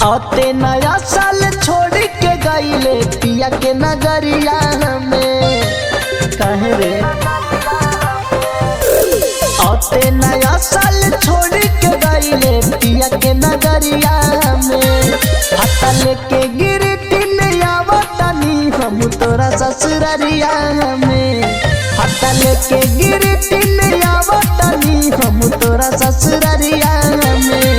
आते नया साल छोड़ के गईले पिया के नगरिया में कहे रे। आते नया साल छोड़ के गईले पिया के नगरिया में। हत्ता लेके गिरती में आवतनी हम तोरा ससुररिया में। हत्ता लेके गिरती में आवतनी हम तोरा ससुररिया में।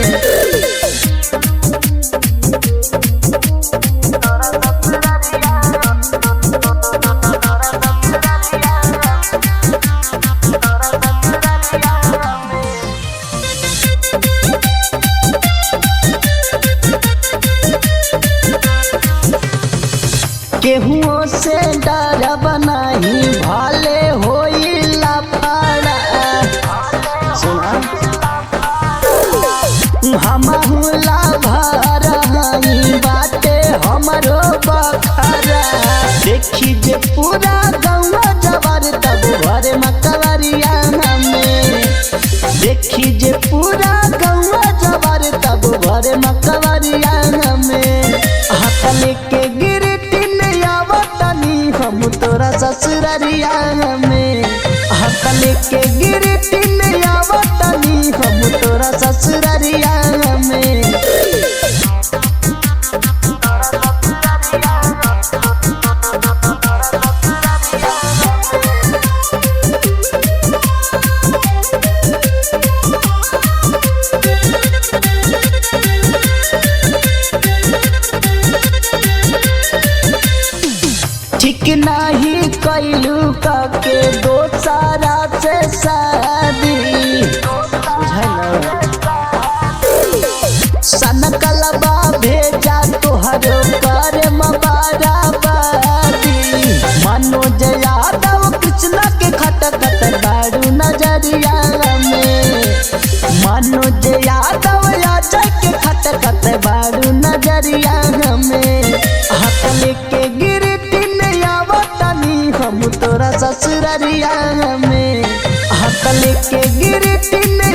केहुओं से डर बनाही भाले होई लफड़ा। सुना हमहुला भर हई बाटे हमरो बखरा। देखी जे पूरा गौवा जबर तब भरे मकवरिया में। देखी जे पूरा गौवा जबर तब भरे मकवरिया में। हाथ लेके गिरती में आवतनी हम तोरा ससुररिया में। हाथ लेके गिरती में आवतनी हम तोरा ससुररिया में। ठीक नहीं कैलू के दोसारा से शादी। सनकलबा भेजा तोहरो करे मबाराबादी। मनोज यादव कृष्णा के खटखट बारू नजरिया में। मनोज यादव अजय के खटखट बारू नजरिया में। हाथ लेके गिरती में आवतनी हम तोरा ससुररिया में। हाथ लेके गिरती में